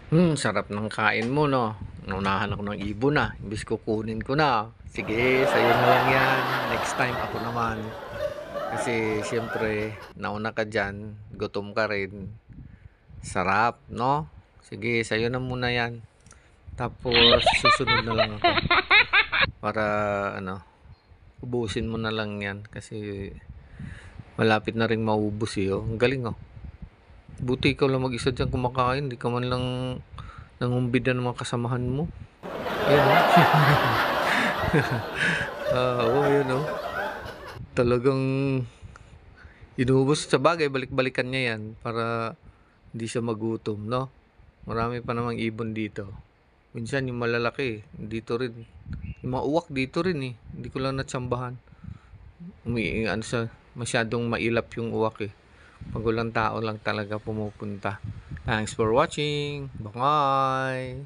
Sarap ng kain mo 'no. Naunahan ako ng ibon, imbes kukunin ko na. Sige, sa'yo na lang 'yan, next time ako naman. Kasi siyempre nauna ka diyan, gutom ka rin, sarap 'no. Sige, sa'yo na muna 'yan. Tapos susunod na lang ako para ano, ubusin mo na lang 'yan kasi malapit na ring maubos, eh, oh. Ang galing, oh. Buti ikaw lang mag-isa diyan kumakain, 'di ka man lang nangumbida ng mga kasamahan mo. Ayan, oh. Oo, yun, oh. Talagang inuubos. Sabagay balik-balikan niya 'yan para hindi siya magutom 'no. Marami pa namang ibon dito. Minsan yung malalaki dito rin. Yung mga uwak dito rin, eh, hindi ko lang natsambahan. Ano siya, masyadong mailap yung uwak, eh. 'Pag walang tao lang talaga pumupunta. Thanks for watching. Bye.